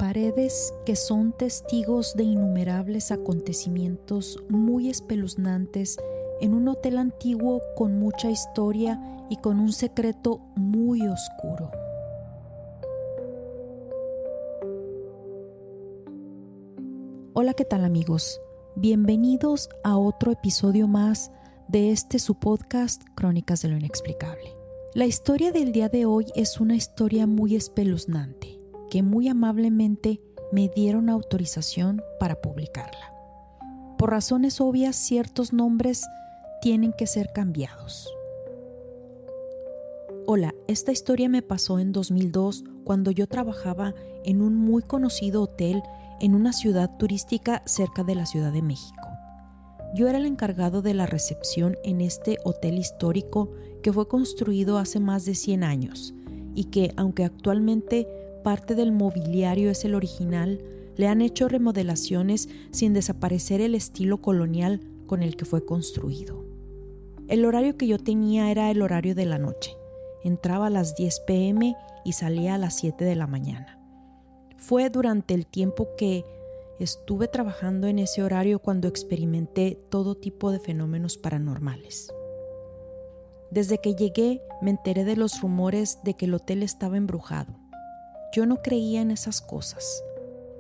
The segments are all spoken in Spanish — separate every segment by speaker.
Speaker 1: Paredes que son testigos de innumerables acontecimientos muy espeluznantes en un hotel antiguo con mucha historia y con un secreto muy oscuro. Hola, ¿qué tal amigos? Bienvenidos a otro episodio más de su podcast Crónicas de lo Inexplicable. La historia del día de hoy es una historia muy espeluznante que muy amablemente me dieron autorización para publicarla. Por razones obvias, ciertos nombres tienen que ser cambiados. Hola, esta historia me pasó en 2002 cuando yo trabajaba en un muy conocido hotel en una ciudad turística cerca de la Ciudad de México. Yo era el encargado de la recepción en este hotel histórico que fue construido hace más de 100 años y que, aunque actualmente parte del mobiliario es el original, le han hecho remodelaciones sin desaparecer el estilo colonial con el que fue construido. El horario que yo tenía era el horario de la noche. Entraba a las 10 p.m. y salía a las 7 de la mañana. Fue durante el tiempo que estuve trabajando en ese horario cuando experimenté todo tipo de fenómenos paranormales. Desde que llegué me enteré de los rumores de que el hotel estaba embrujado. Yo no creía en esas cosas.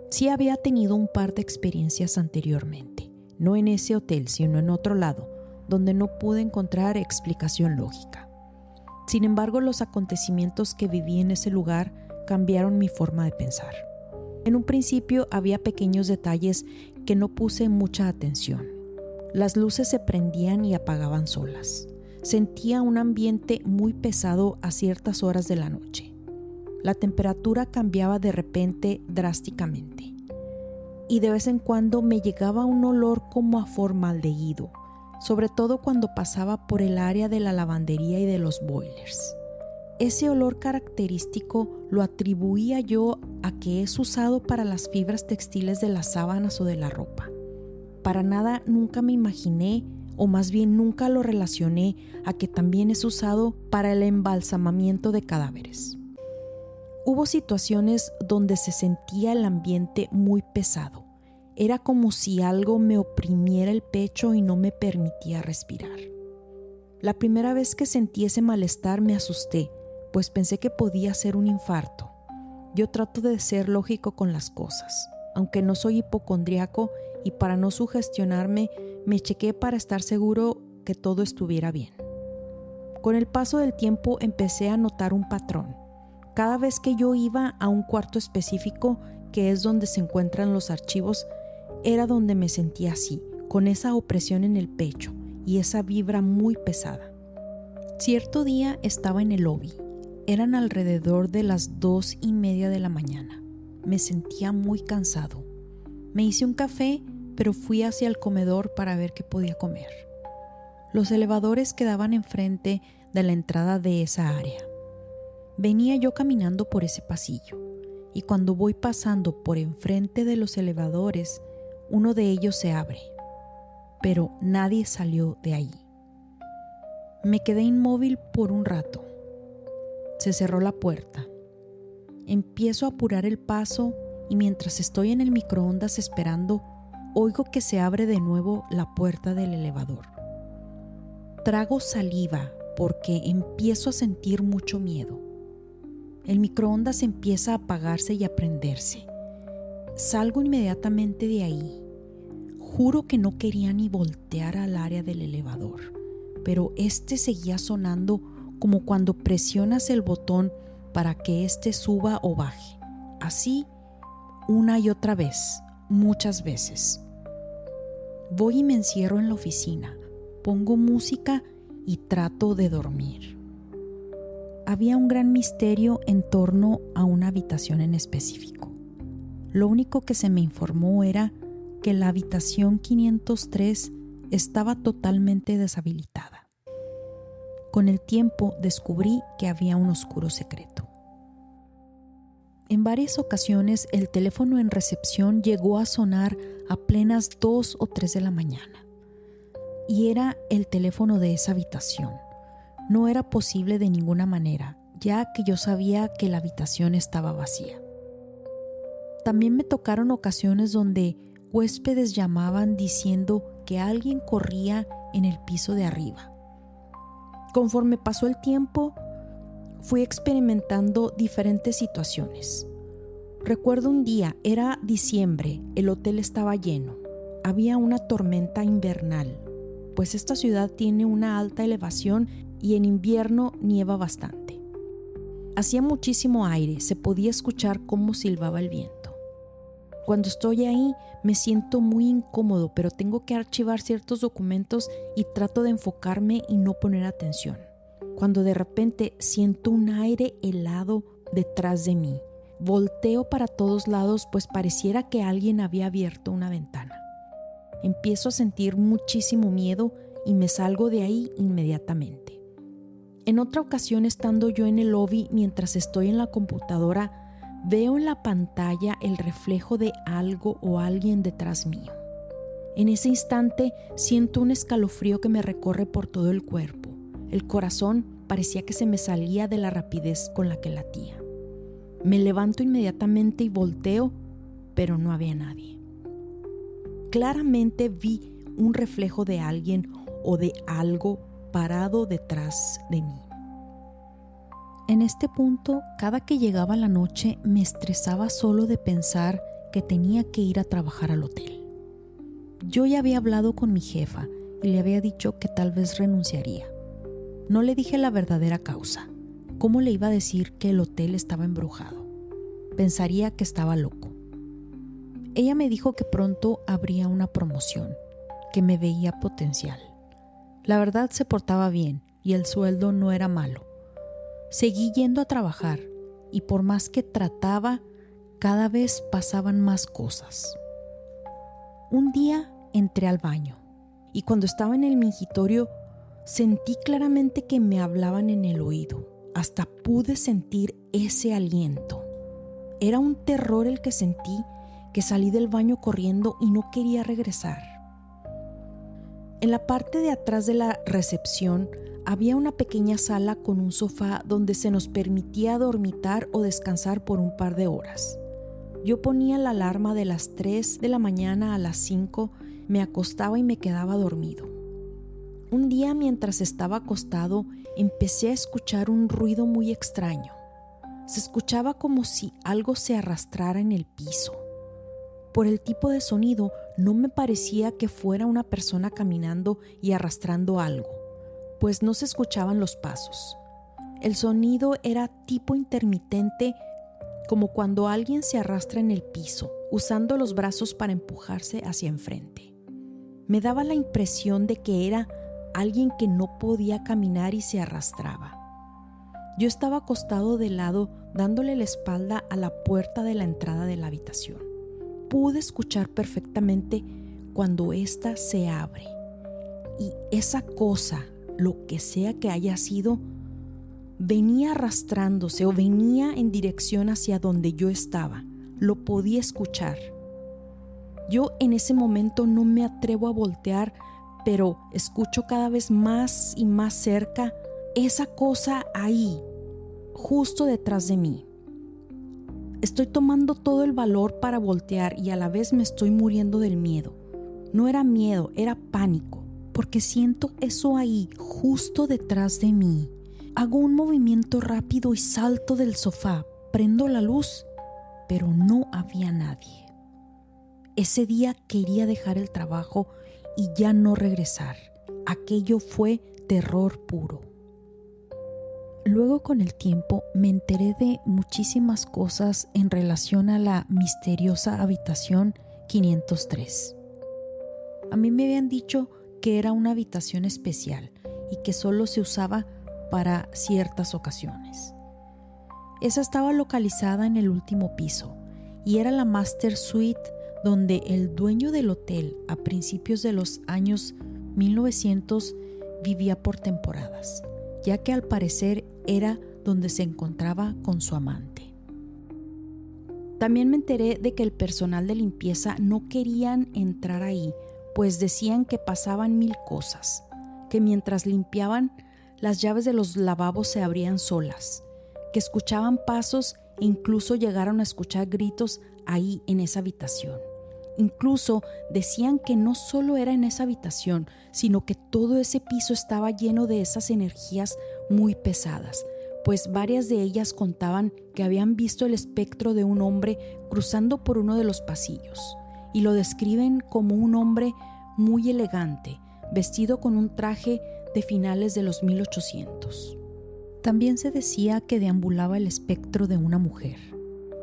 Speaker 1: Sí había tenido un par de experiencias anteriormente, no en ese hotel, sino en otro lado, donde no pude encontrar explicación lógica. Sin embargo, los acontecimientos que viví en ese lugar cambiaron mi forma de pensar. En un principio había pequeños detalles que no puse mucha atención. Las luces se prendían y apagaban solas. Sentía un ambiente muy pesado a ciertas horas de la noche. La temperatura cambiaba de repente drásticamente. Y de vez en cuando me llegaba un olor como a formaldehído, sobre todo cuando pasaba por el área de la lavandería y de los boilers. Ese olor característico lo atribuía yo a que es usado para las fibras textiles de las sábanas o de la ropa. Para nada nunca me imaginé, o más bien nunca lo relacioné a que también es usado para el embalsamamiento de cadáveres. Hubo situaciones donde se sentía el ambiente muy pesado. Era como si algo me oprimiera el pecho y no me permitía respirar. La primera vez que sentí ese malestar me asusté, pues pensé que podía ser un infarto. Yo trato de ser lógico con las cosas, aunque no soy hipocondriaco, y para no sugestionarme me chequé para estar seguro que todo estuviera bien. Con el paso del tiempo empecé a notar un patrón. Cada vez que yo iba a un cuarto específico, que es donde se encuentran los archivos, era donde me sentía así, con esa opresión en el pecho y esa vibra muy pesada. Cierto día estaba en el lobby. Eran alrededor de las 2:30 de la mañana. Me sentía muy cansado. Me hice un café, pero fui hacia el comedor para ver qué podía comer. Los elevadores quedaban enfrente de la entrada de esa área. Venía yo caminando por ese pasillo, y cuando voy pasando por enfrente de los elevadores, uno de ellos se abre, pero nadie salió de ahí. Me quedé inmóvil por un rato. Se cerró la puerta. Empiezo a apurar el paso y mientras estoy en el microondas esperando, oigo que se abre de nuevo la puerta del elevador. Trago saliva porque empiezo a sentir mucho miedo. El microondas empieza a apagarse y a prenderse. Salgo inmediatamente de ahí. Juro que no quería ni voltear al área del elevador, pero seguía sonando como cuando presionas el botón para que suba o baje. Así, una y otra vez, muchas veces. Voy y me encierro en la oficina, pongo música y trato de dormir. Había un gran misterio en torno a una habitación en específico. Lo único que se me informó era que la habitación 503 estaba totalmente deshabilitada. Con el tiempo descubrí que había un oscuro secreto. En varias ocasiones el teléfono en recepción llegó a sonar a plenas 2 o 3 de la mañana. Y era el teléfono de esa habitación. No era posible de ninguna manera, ya que yo sabía que la habitación estaba vacía. también me tocaron ocasiones donde huéspedes llamaban diciendo que alguien corría en el piso de arriba. Conforme pasó el tiempo, fui experimentando diferentes situaciones. Recuerdo un día, era diciembre, el hotel estaba lleno. Había una tormenta invernal, pues esta ciudad tiene una alta elevación y en invierno nieva bastante. Hacía muchísimo aire, se podía escuchar cómo silbaba el viento. Cuando estoy ahí me siento muy incómodo, pero tengo que archivar ciertos documentos y trato de enfocarme y no poner atención. Cuando de repente siento un aire helado detrás de mí. Volteo para todos lados, pues pareciera que alguien había abierto una ventana. Empiezo a sentir muchísimo miedo y me salgo de ahí inmediatamente. En otra ocasión, estando yo en el lobby mientras estoy en la computadora, veo en la pantalla el reflejo de algo o alguien detrás mío. En ese instante siento un escalofrío que me recorre por todo el cuerpo. El corazón parecía que se me salía de la rapidez con la que latía. Me levanto inmediatamente y volteo, pero no había nadie. Claramente vi un reflejo de alguien o de algo parado detrás de mí. En este punto, cada que llegaba la noche, me estresaba solo de pensar que tenía que ir a trabajar al hotel. Yo ya había hablado con mi jefa y le había dicho que tal vez renunciaría. No le dije la verdadera causa. ¿Cómo le iba a decir que el hotel estaba embrujado? Pensaría que estaba loco. Ella me dijo que pronto habría una promoción, que me veía potencial. La verdad, se portaba bien y el sueldo no era malo. Seguí yendo a trabajar y por más que trataba, cada vez pasaban más cosas. Un día entré al baño y cuando estaba en el mingitorio sentí claramente que me hablaban en el oído. Hasta pude sentir ese aliento. Era un terror el que sentí, que salí del baño corriendo y no quería regresar. En la parte de atrás de la recepción había una pequeña sala con un sofá donde se nos permitía dormitar o descansar por un par de horas. Yo ponía la alarma de las 3 de la mañana a las 5, me acostaba y me quedaba dormido. Un día, mientras estaba acostado, empecé a escuchar un ruido muy extraño. Se escuchaba como si algo se arrastrara en el piso. Por el tipo de sonido, no me parecía que fuera una persona caminando y arrastrando algo, pues no se escuchaban los pasos. El sonido era tipo intermitente, como cuando alguien se arrastra en el piso, usando los brazos para empujarse hacia enfrente. Me daba la impresión de que era alguien que no podía caminar y se arrastraba. Yo estaba acostado de lado, dándole la espalda a la puerta de la entrada de la habitación. Pude escuchar perfectamente cuando ésta se abre. Y esa cosa, lo que sea que haya sido, venía arrastrándose o venía en dirección hacia donde yo estaba. Lo podía escuchar. Yo en ese momento no me atrevo a voltear, pero escucho cada vez más y más cerca esa cosa ahí, justo detrás de mí. Estoy tomando todo el valor para voltear y a la vez me estoy muriendo del miedo. No era miedo, era pánico, porque siento eso ahí, justo detrás de mí. Hago un movimiento rápido y salto del sofá, prendo la luz, pero no había nadie. Ese día quería dejar el trabajo y ya no regresar. Aquello fue terror puro. Luego, con el tiempo, me enteré de muchísimas cosas en relación a la misteriosa habitación 503. A mí me habían dicho que era una habitación especial y que solo se usaba para ciertas ocasiones. Esa estaba localizada en el último piso y era la Master Suite, donde el dueño del hotel a principios de los años 1900 vivía por temporadas, ya que al parecer era donde se encontraba con su amante. También me enteré de que el personal de limpieza no querían entrar ahí, pues decían que pasaban 1000 cosas, que mientras limpiaban, las llaves de los lavabos se abrían solas, que escuchaban pasos e incluso llegaron a escuchar gritos ahí en esa habitación. Incluso decían que no solo era en esa habitación, sino que todo ese piso estaba lleno de esas energías muy pesadas, pues varias de ellas contaban que habían visto el espectro de un hombre cruzando por uno de los pasillos, y lo describen como un hombre muy elegante, vestido con un traje de finales de los 1800. También se decía que deambulaba el espectro de una mujer,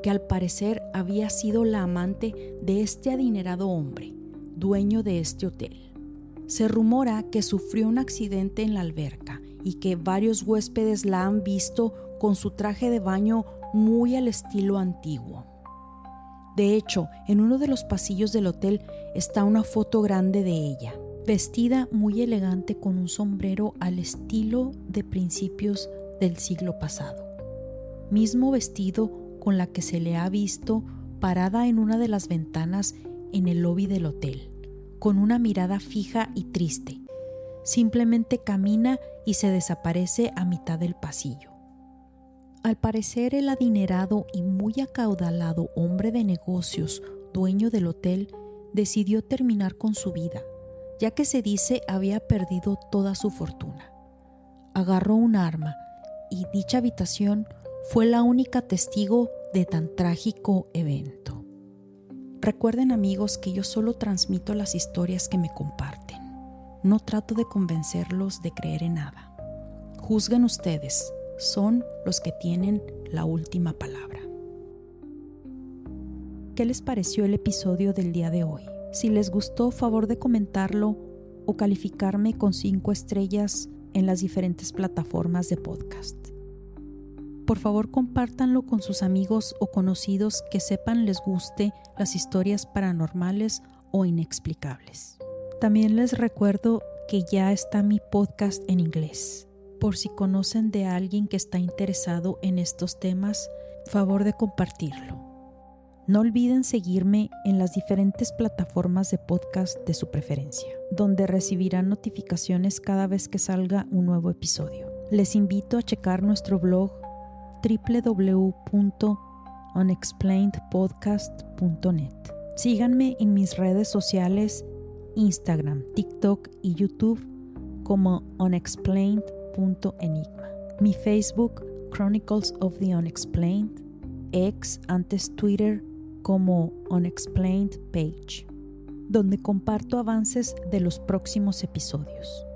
Speaker 1: que al parecer había sido la amante de este adinerado hombre, dueño de este hotel. Se rumora que sufrió un accidente en la alberca y que varios huéspedes la han visto con su traje de baño muy al estilo antiguo. De hecho, en uno de los pasillos del hotel está una foto grande de ella, vestida muy elegante con un sombrero al estilo de principios del siglo pasado. Mismo vestido con la que se le ha visto parada en una de las ventanas en el lobby del hotel, con una mirada fija y triste. Simplemente camina y se desaparece a mitad del pasillo. Al parecer, el adinerado y muy acaudalado hombre de negocios, dueño del hotel, decidió terminar con su vida, ya que se dice había perdido toda su fortuna. Agarró un arma y dicha habitación fue la única testigo de tan trágico evento. Recuerden, amigos, que yo solo transmito las historias que me comparten. No trato de convencerlos de creer en nada. Juzguen ustedes, son los que tienen la última palabra. ¿Qué les pareció el episodio del día de hoy? Si les gustó, favor de comentarlo o calificarme con 5 estrellas en las diferentes plataformas de podcast. Por favor, compártanlo con sus amigos o conocidos que sepan les guste las historias paranormales o inexplicables. También les recuerdo que ya está mi podcast en inglés. Por si conocen de alguien que está interesado en estos temas, favor de compartirlo. No olviden seguirme en las diferentes plataformas de podcast de su preferencia, donde recibirán notificaciones cada vez que salga un nuevo episodio. Les invito a checar nuestro blog www.unexplainedpodcast.net. Síganme en mis redes sociales, Instagram, TikTok y YouTube como unexplained.enigma. Mi Facebook, Chronicles of the Unexplained, ex antes Twitter como Unexplained Page, donde comparto avances de los próximos episodios.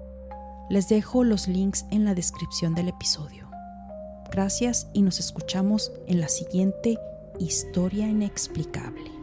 Speaker 1: Les dejo los links en la descripción del episodio. Gracias y nos escuchamos en la siguiente historia inexplicable.